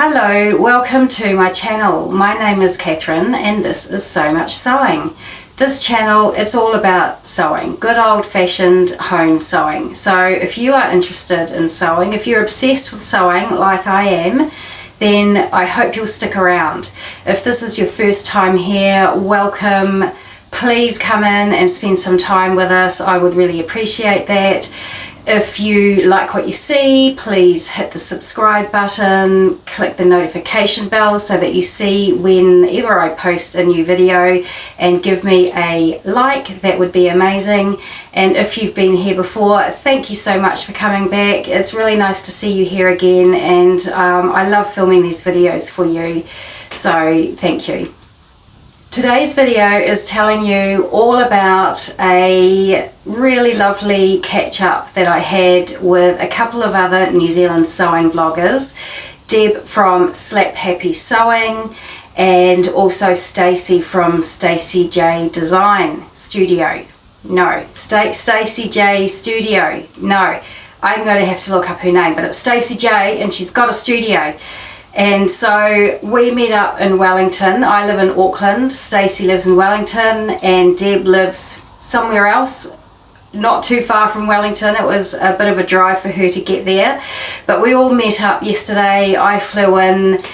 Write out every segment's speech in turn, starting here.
Hello, welcome to my channel. My name is Catherine and this is So Much Sewing. This channel, it's all about sewing, good old-fashioned home sewing. So if you are interested in sewing, if you're obsessed with sewing like I am, then I hope you'll stick around. If this is your first time here, welcome. Please come in and spend some time with us. I would really appreciate that. If you like what you see, please hit the subscribe button, click the notification bell so that you see whenever I post a new video, and give me a like. That would be amazing. And if you've been here before, thank you so much for coming back. It's really nice to see you here again, and I love filming these videos for you, so thank you. Today's video is telling you all about a really lovely catch up that I had with a couple of other New Zealand sewing vloggers, Deb from SlapHappy Sewing and also Stacey from Stacey J Design Studio. No, Stacey J Studio. No, I'm going to have to look up her name, but it's Stacey J and she's got a studio. And so we met up in Wellington. I live in Auckland, Stacey lives in Wellington, and Deb lives somewhere else, not too far from Wellington. It was a bit of a drive for her to get there. But we all met up yesterday. I flew in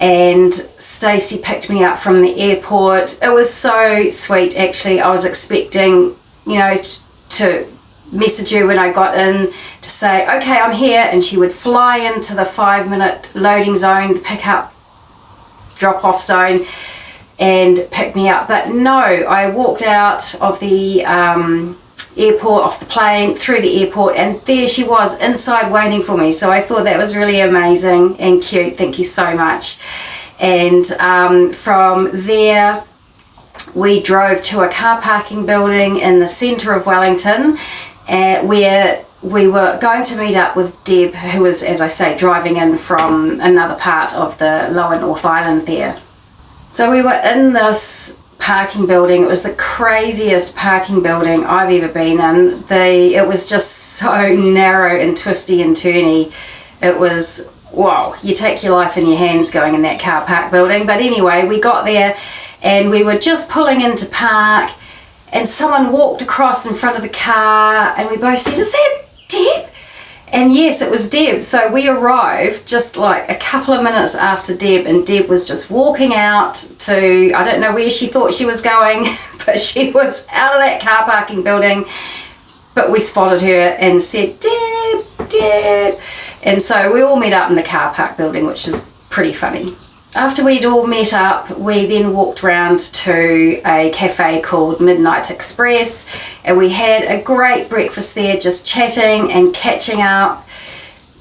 and Stacey picked me up from the airport. It was so sweet, actually. I was expecting, you know, to message you when I got in to say, okay, I'm here, and she would fly into the 5-minute loading zone, the pick up drop off zone, and pick me up. But no, I walked out of the airport, off the plane, through the airport, and there she was inside waiting for me. So I thought that was really amazing and cute. Thank you so much. And from there we drove to a car parking building in the centre of Wellington, where we were going to meet up with Deb, who was, as I say, driving in from another part of the lower North Island there. So we were in this parking building. It was the craziest parking building I've ever been in. It was just so narrow and twisty and turny. It was, wow, you take your life in your hands going in that car park building. But anyway, we got there and we were just pulling into park, and someone walked across in front of the car, and we both said, is that Deb? And yes, it was Deb. So we arrived just like a couple of minutes after Deb, and Deb was just walking out to, I don't know where she thought she was going, but she was out of that car parking building. But we spotted her and said, Deb, Deb. And so we all met up in the car park building, which is pretty funny. After we'd all met up, we then walked round to a cafe called Midnight Express, and we had a great breakfast there, just chatting and catching up,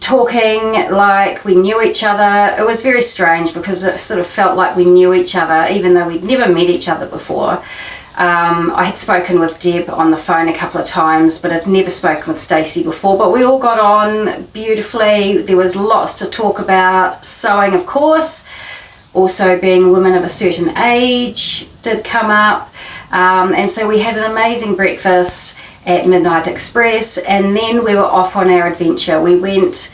talking like we knew each other. It was very strange because it sort of felt like we knew each other, even though we'd never met each other before. I had spoken with Deb on the phone a couple of times, but I'd never spoken with Stacey before. But we all got on beautifully. There was lots to talk about. Sewing, of course. Also being women of a certain age did come up. And so we had an amazing breakfast at Midnight Express, and then we were off on our adventure. We went,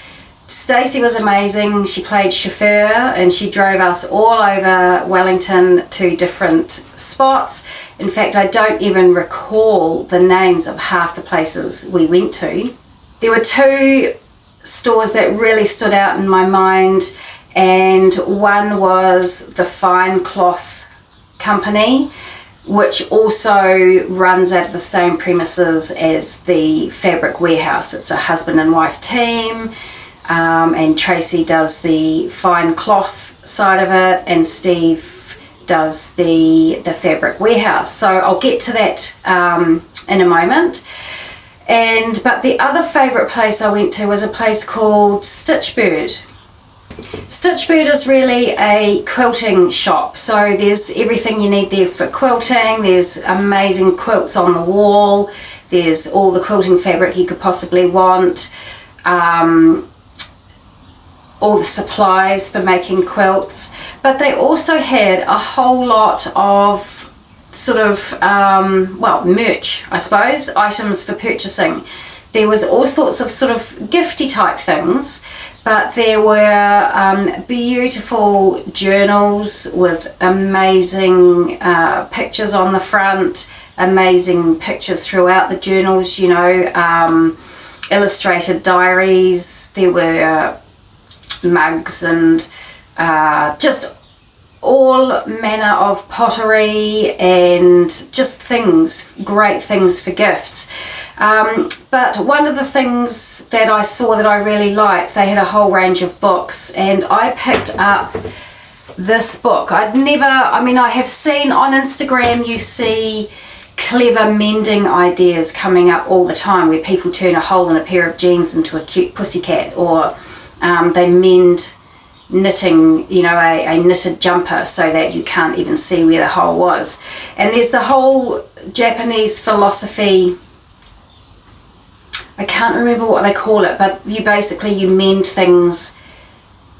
Stacey was amazing. She played chauffeur and she drove us all over Wellington to different spots. In fact, I don't even recall the names of half the places we went to. There were two stores that really stood out in my mind, and one was the Fine Cloth Company, which also runs out of the same premises as the Fabric Warehouse. It's a husband and wife team, and Tracy does the fine cloth side of it, and Steve does the Fabric Warehouse. So I'll get to that in a moment. But the other favourite place I went to was a place called Stitchbird. Stitchbird is really a quilting shop, so there's everything you need there for quilting. There's amazing quilts on the wall, there's all the quilting fabric you could possibly want, all the supplies for making quilts, but they also had a whole lot of sort of, well, merch, I suppose, items for purchasing. There was all sorts of sort of gifty type things, But there were beautiful journals with amazing pictures on the front, amazing pictures throughout the journals, you know, illustrated diaries. There were mugs and just all manner of pottery and just things, great things for gifts. But one of the things that I saw that I really liked, they had a whole range of books, and I picked up this book. I have seen on Instagram, you see clever mending ideas coming up all the time, where people turn a hole in a pair of jeans into a cute pussycat, or they mend knitting, you know, a knitted jumper so that you can't even see where the hole was. And there's the whole Japanese philosophy, I can't remember what they call it, but you mend things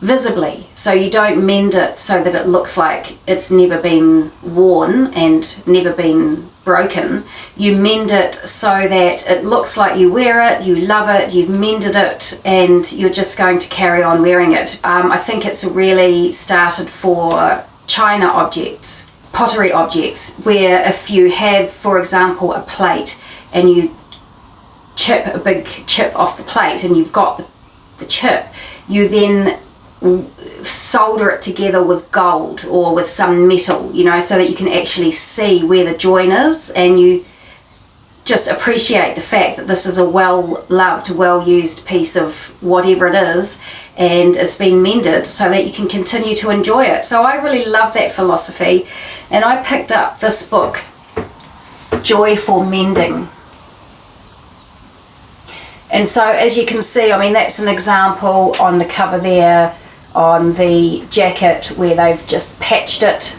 visibly. So you don't mend it so that it looks like it's never been worn and never been broken. You mend it so that it looks like you wear it, you love it, you've mended it, and you're just going to carry on wearing it. I think it's really started for china objects, pottery objects, where if you have, for example, a plate and you chip a big chip off the plate and you've got the chip, you then solder it together with gold or with some metal, you know, so that you can actually see where the join is, and you just appreciate the fact that this is a well-loved, well-used piece of whatever it is, and it's been mended so that you can continue to enjoy it. So I really love that philosophy, and I picked up this book, Joy for Mending. And so as you can see, I mean, that's an example on the cover there, on the jacket, where they've just patched it.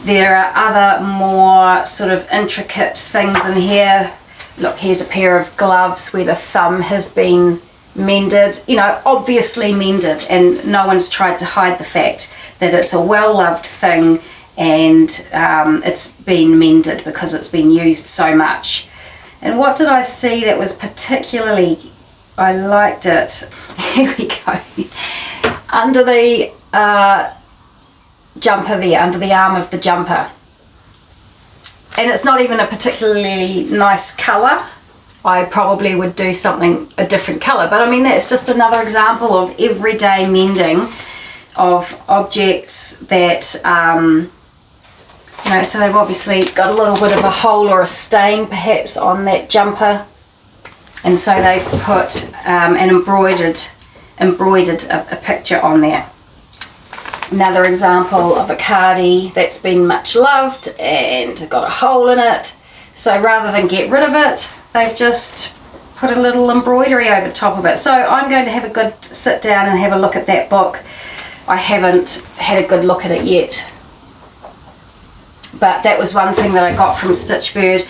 There are other more sort of intricate things in here. Look, here's a pair of gloves where the thumb has been mended, you know, obviously mended, and no one's tried to hide the fact that it's a well-loved thing, and it's been mended because it's been used so much. And what did I see that was particularly, I liked it. Here we go. Under the jumper there, under the arm of the jumper. And it's not even a particularly nice colour. I probably would do something, a different colour. But I mean, that's just another example of everyday mending of objects that, you know, so they've obviously got a little bit of a hole or a stain perhaps on that jumper, and so they've put an embroidered a picture on there. Another example of a cardie that's been much loved and got a hole in it, so rather than get rid of it, they've just put a little embroidery over the top of it. So I'm going to have a good sit down and have a look at that book. I haven't had a good look at it yet, but that was one thing that I got from Stitchbird.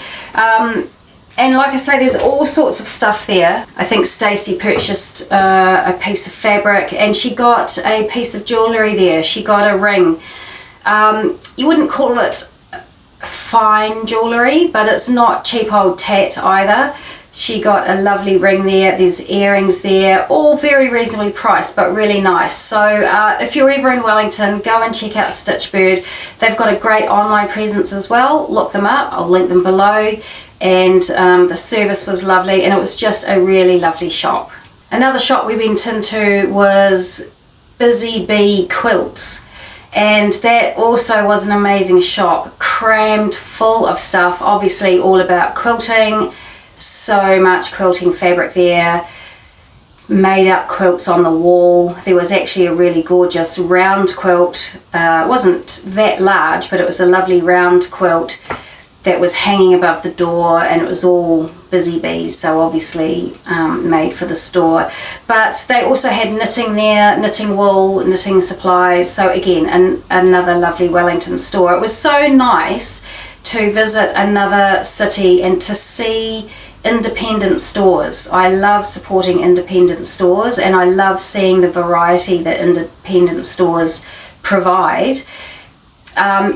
And like I say, there's all sorts of stuff there. I think Stacey purchased a piece of fabric, and she got a piece of jewellery there. She got a ring. You wouldn't call it fine jewellery, but it's not cheap old tat either. She got a lovely ring there. There's earrings there, all very reasonably priced, but really nice. So if you're ever in Wellington, go and check out Stitchbird. They've got a great online presence as well. Look them up. I'll link them below. And the service was lovely, and it was just a really lovely shop. Another shop we went into was Buzy Be Quilts, and that also was an amazing shop, crammed full of stuff, obviously all about quilting. So much quilting fabric there, made up quilts on the wall. There was actually a really gorgeous round quilt. It wasn't that large, but it was a lovely round quilt that was hanging above the door, and it was all Buzy Bees, so obviously made for the store. But they also had knitting there, knitting wool, knitting supplies. So again, another lovely Wellington store. It was so nice to visit another city and to see independent stores. I love supporting independent stores, and I love seeing the variety that independent stores provide.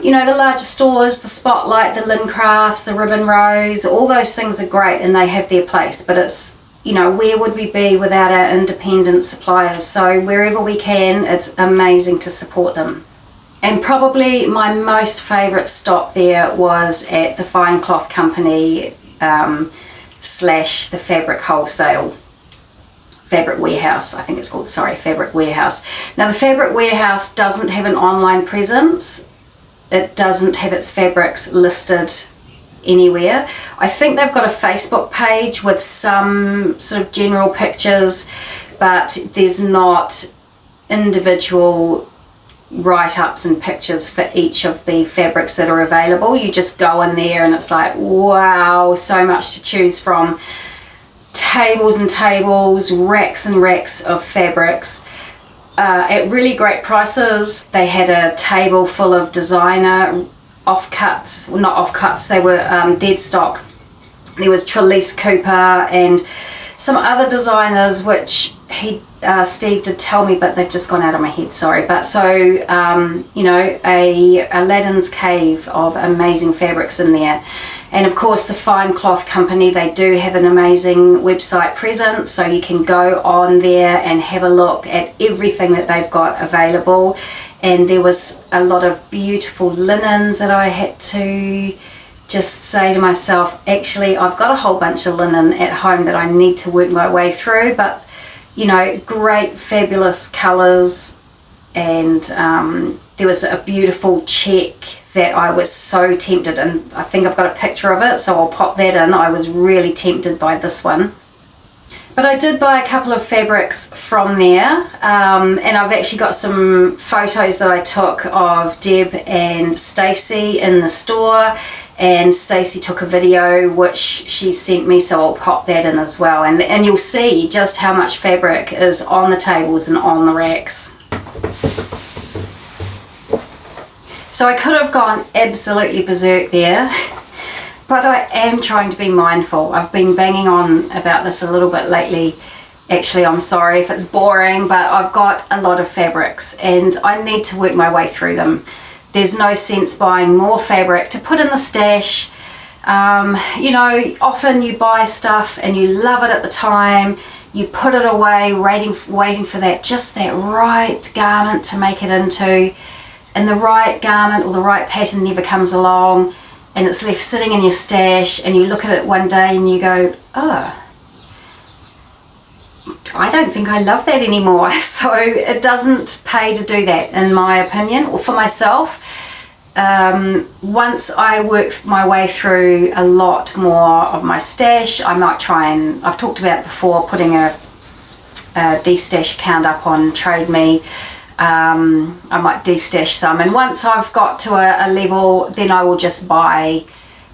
You know, the larger stores, the Spotlight, the Lynn Crafts, the Ribbon Rose, all those things are great and they have their place, but it's you know, where would we be without our independent suppliers? So wherever we can, it's amazing to support them. And probably my most favourite stop there was at the Fine Cloth Company slash the Fabric Wholesale. Fabric Warehouse, I think it's called, sorry, Fabric Warehouse. Now the Fabric Warehouse doesn't have an online presence. It doesn't have its fabrics listed anywhere. I think they've got a Facebook page with some sort of general pictures, but there's not individual write-ups and pictures for each of the fabrics that are available. You just go in there and it's like, wow, so much to choose from. Tables and tables, racks and racks of fabrics at really great prices. They had a table full of designer offcuts, well, not offcuts, they were dead stock. There was Trelise Cooper and some other designers which Steve did tell me, but they've just gone out of my head, sorry. But so, you know, a Aladdin's cave of amazing fabrics in there. And of course the Fine Cloth Company, they do have an amazing website presence, so you can go on there and have a look at everything that they've got available. And there was a lot of beautiful linens that I had to just say to myself, actually I've got a whole bunch of linen at home that I need to work my way through, but you know, great fabulous colours. And there was a beautiful check that I was so tempted, and I think I've got a picture of it, so I'll pop that in. I was really tempted by this one. But I did buy a couple of fabrics from there, and I've actually got some photos that I took of Deb and Stacey in the store, and Stacey took a video which she sent me, so I'll pop that in as well. And you'll see just how much fabric is on the tables and on the racks. So I could have gone absolutely berserk there, but I am trying to be mindful. I've been banging on about this a little bit lately. Actually, I'm sorry if it's boring, but I've got a lot of fabrics and I need to work my way through them. There's no sense buying more fabric to put in the stash. You know, often you buy stuff and you love it at the time, you put it away waiting for that, just that right garment to make it into, and the right garment or the right pattern never comes along, and it's left sitting in your stash, and you look at it one day and you go, oh, I don't think I love that anymore. So it doesn't pay to do that, in my opinion, or for myself. Once I work my way through a lot more of my stash, I might try and, I've talked about before, putting a de-stash account up on Trade Me. I might de-stash some, and once I've got to a level, then I will just buy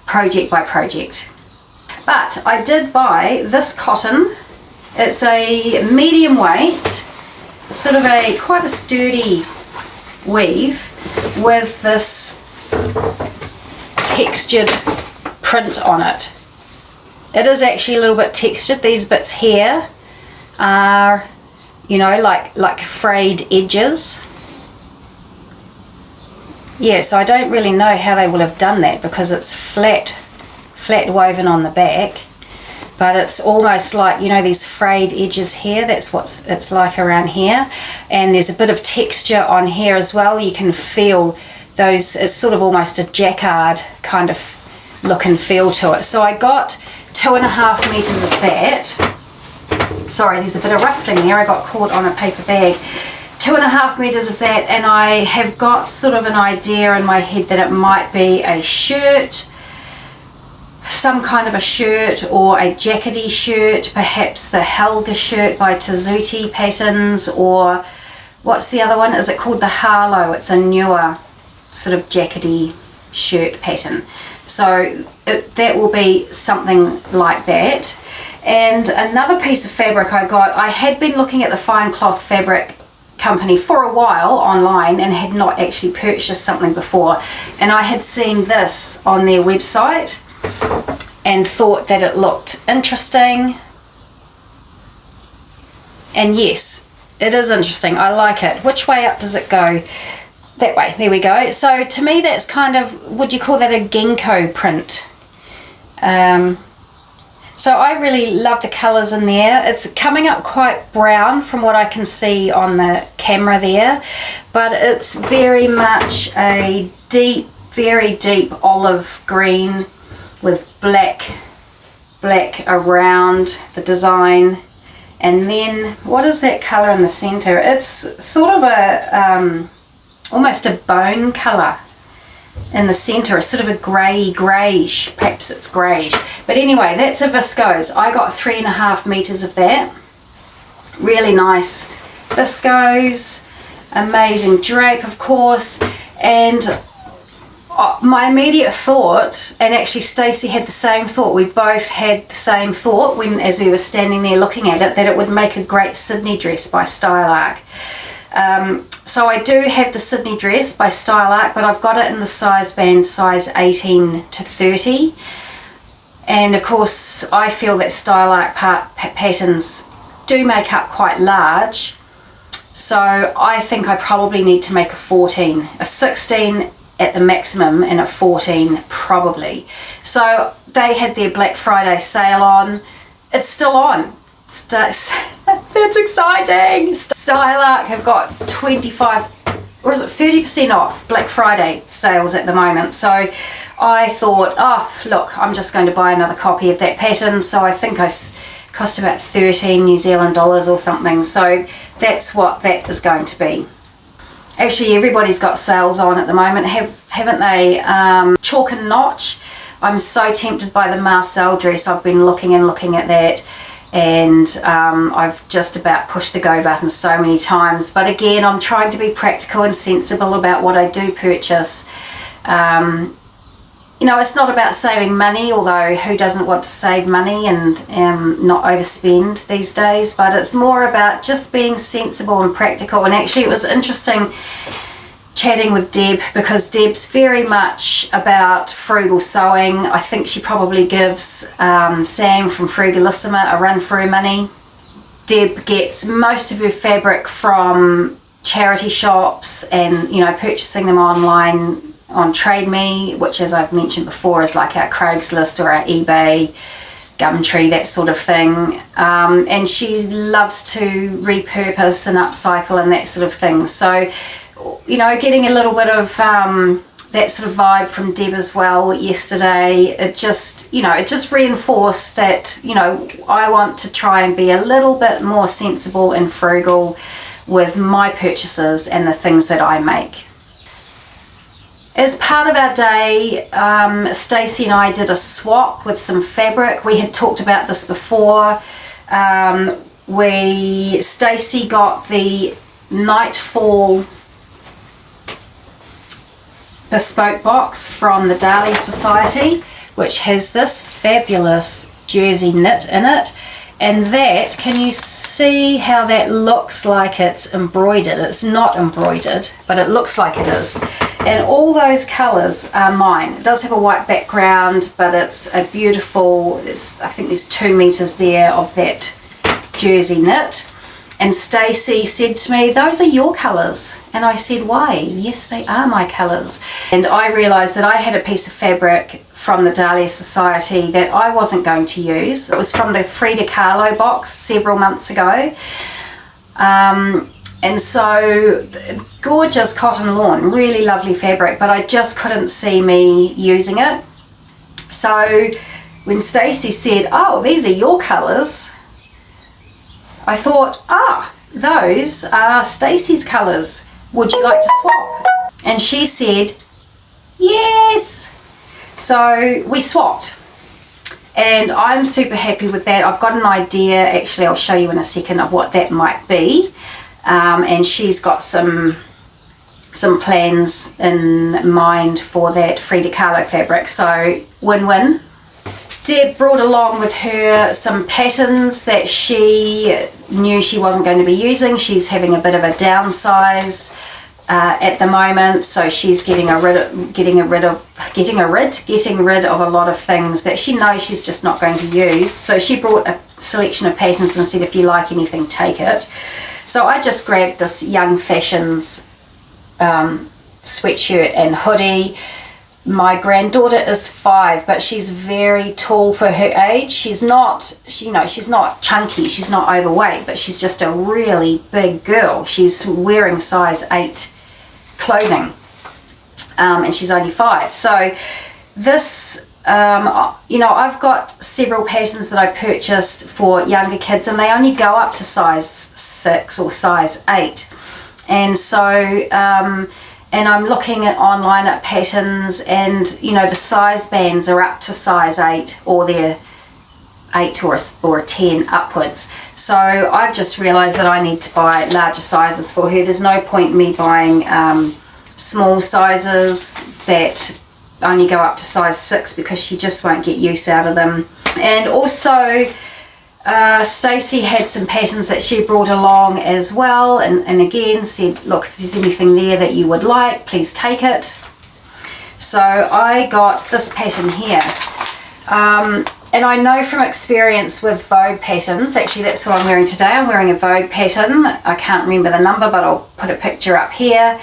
project by project. But I did buy this cotton. It's a medium weight, sort of quite a sturdy weave with this textured print on it. It is actually a little bit textured. These bits here are, you know, like frayed edges. Yeah, so I don't really know how they will have done that because it's flat woven on the back, but it's almost like, you know, these frayed edges here. That's what it's like around here, and there's a bit of texture on here as well. You can feel those. It's sort of almost a jacquard kind of look and feel to it. So I got 2.5 meters of that. Sorry, there's a bit of rustling there. I got caught on a paper bag. 2.5 meters of that, and I have got sort of an idea in my head that it might be a shirt, some kind of a shirt, or a jackety shirt, perhaps the Helga shirt by Tesutti Patterns, or what's the other one? Is it called the Harow? It's a newer sort of jackety shirt pattern. So that will be something like that. And another piece of fabric I got, I had been looking at the Fine Cloth Fabric Company for a while online and had not actually purchased something before, and I had seen this on their website and thought that it looked interesting. And yes, it is interesting. I like it. Which way up does it go? That way. There we go. So to me that's kind of, would you call that a ginkgo print? So I really love the colours in there. It's coming up quite brown from what I can see on the camera there, but it's very much a deep, very deep olive green with black around the design. And then what is that colour in the centre? It's sort of a almost a bone colour in the centre, a sort of a greyish, perhaps it's greyish. But anyway, that's a viscose. I got 3.5 meters of that. Really nice viscose, amazing drape, of course. And my immediate thought, and actually Stacey had the same thought, we both had the same thought as we were standing there looking at it, that it would make a great Sydney dress by Stylark. So I do have the Sydney dress by Stylark, but I've got it in the size band, size 18 to 30. And of course I feel that Stylark patterns do make up quite large. So I think I probably need to make a 14, a 16 at the maximum and a 14 probably. So they had their Black Friday sale on. It's still on. That's exciting. Stylark have got 25 or is it 30% off Black Friday sales at the moment. So I thought, oh look, I'm just going to buy another copy of that pattern. So I think I cost about 13 New Zealand dollars or something. So that's what that is going to be. Actually, everybody's got sales on at the moment, haven't they? Chalk and Notch. I'm so tempted by the Marcel dress. I've been looking at that, and I've just about pushed the go button so many times. But again, I'm trying to be practical and sensible about what I do purchase. You know, it's not about saving money, although who doesn't want to save money and not overspend these days, but it's more about just being sensible and practical. And actually it was interesting chatting with Deb, because Deb's very much about frugal sewing. I think she probably gives Sam from Frugalissima a run for her money. Deb gets most of her fabric from charity shops and, you know, purchasing them online on Trade Me, which, as I've mentioned before, is like our Craigslist or our eBay, Gumtree, that sort of thing. And she loves to repurpose and upcycle and that sort of thing. So, you know, getting a little bit of that sort of vibe from Deb as well yesterday, it just, you know, it just reinforced that, you know, I want to try and be a little bit more sensible and frugal with my purchases and the things that I make. As part of our day, Stacey and I did a swap with some fabric. We had talked about this before. Stacey got the Nightfall bespoke box from the Dahlia Sewciety, which has this fabulous jersey knit in it. And that, can you see how that looks like it's embroidered? It's not embroidered, but it looks like it is. And all those colours are mine. It does have a white background, but it's a beautiful, I think there's 2 meters there of that jersey knit. And Stacey said to me, those are your colours. And I said, why? Yes, they are my colours. And I realised that I had a piece of fabric from the Dahlia Sewciety that I wasn't going to use. It was from the Frida Kahlo box several months ago. And so, gorgeous cotton lawn, really lovely fabric, but I just couldn't see me using it. So when Stacey said, oh, these are your colours, I thought, those are Stacey's colours. Would you like to swap? And she said, yes. So we swapped. And I'm super happy with that. I've got an idea, actually I'll show you in a second, of what that might be. And she's got some plans in mind for that Frida Kahlo fabric. So win-win. Deb brought along with her some patterns that she knew she wasn't going to be using. She's having a bit of a downsize at the moment, so she's getting rid of a lot of things that she knows she's just not going to use. So she brought a selection of patterns and said, if you like anything, take it. So I just grabbed this Young Fashions sweatshirt and hoodie. My granddaughter is 5, but she's very tall for her age. She's not, you know, she's not chunky, she's not overweight, but she's just a really big girl. She's wearing size 8 clothing, and she's only 5. So this, you know, I've got several patterns that I purchased for younger kids, and they only go up to size 6 or size 8. And so, and I'm looking at online at patterns, and you know, the size bands are up to size 8, or they're 8 or a 10 upwards. So I've just realized that I need to buy larger sizes for her. There's no point me buying small sizes that only go up to size 6, because she just won't get use out of them. And also Stacey had some patterns that she brought along as well, and again said, look, if there's anything there that you would like, please take it. So I got this pattern here, and I know from experience with Vogue patterns, actually that's what I'm wearing today. I'm wearing a Vogue pattern. I can't remember the number, but I'll put a picture up here.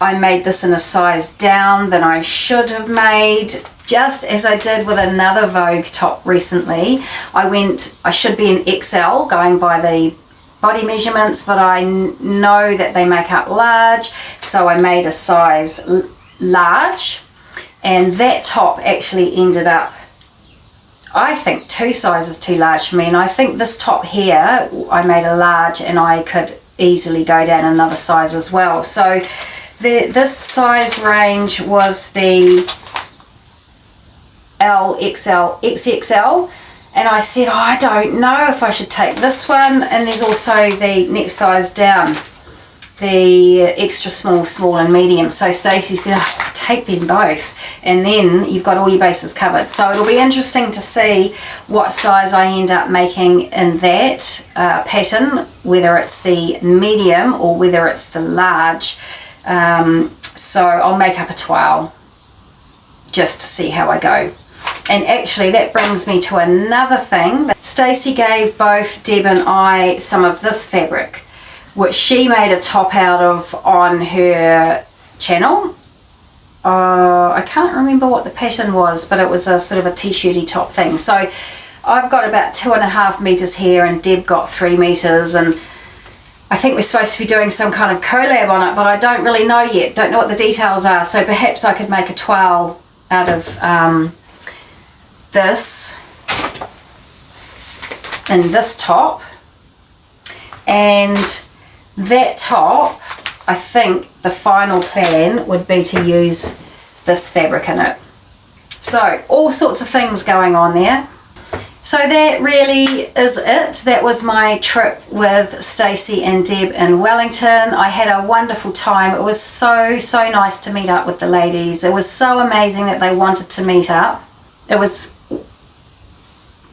I made this in a size down than I should have made, just as I did with another Vogue top recently. I should be an XL going by the body measurements, but I know that they make up large, so I made a size large, and that top actually ended up, I think, 2 sizes too large for me. And I think this top here I made a large, and I could easily go down another size as well. So this size range was the L, XL, XXL, and I said, oh, I don't know if I should take this one. And there's also the next size down, the extra small, small and medium. So Stacey said, oh, take them both, and then you've got all your bases covered. So it'll be interesting to see what size I end up making in that pattern, whether it's the medium or whether it's the large. So I'll make up a twirl just to see how I go. And actually that brings me to another thing. Stacey gave both Deb and I some of this fabric, which she made a top out of on her channel. I can't remember what the pattern was, but it was a sort of a t-shirty top thing. So I've got about 2.5 meters here, and Deb got 3 meters, and I think we're supposed to be doing some kind of collab on it, but I don't really know yet, don't know what the details are. So perhaps I could make a twirl out of this and this top, and that top, I think the final plan would be to use this fabric in it. So all sorts of things going on there. So that really is it. That was my trip with Stacey and Deb in Wellington. I had a wonderful time. It was so nice to meet up with the ladies. It was so amazing that they wanted to meet up. It was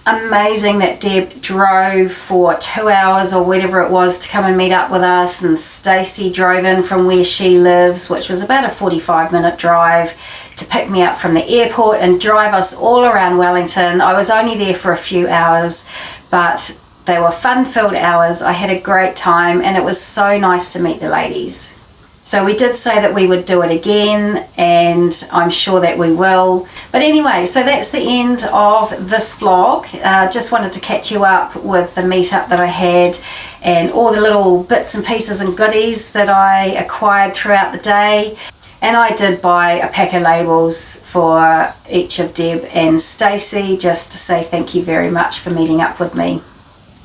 amazing that Deb drove for 2 hours or whatever it was to come and meet up with us, and Stacey drove in from where she lives, which was about a 45-minute drive, to pick me up from the airport and drive us all around Wellington. I was only there for a few hours, but they were fun-filled hours. I had a great time, and it was so nice to meet the ladies. So we did say that we would do it again, and I'm sure that we will. But anyway, so that's the end of this vlog. Just wanted to catch you up with the meetup that I had, and all the little bits and pieces and goodies that I acquired throughout the day. And I did buy a pack of labels for each of Deb and Stacey, just to say thank you very much for meeting up with me.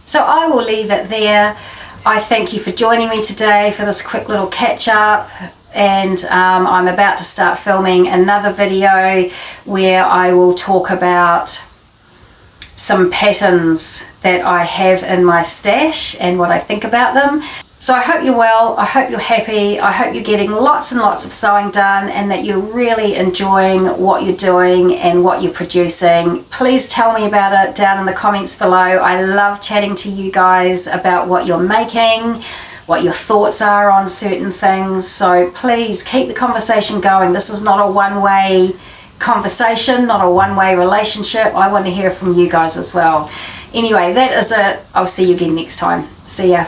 So I will leave it there. I thank you for joining me today for this quick little catch up, and I'm about to start filming another video where I will talk about some patterns that I have in my stash and what I think about them. So I hope you're well, I hope you're happy, I hope you're getting lots and lots of sewing done, and that you're really enjoying what you're doing and what you're producing. Please tell me about it down in the comments below. I love chatting to you guys about what you're making, what your thoughts are on certain things. So please keep the conversation going. This is not a one-way conversation, not a one-way relationship. I want to hear from you guys as well. Anyway, that is it. I'll see you again next time. See ya.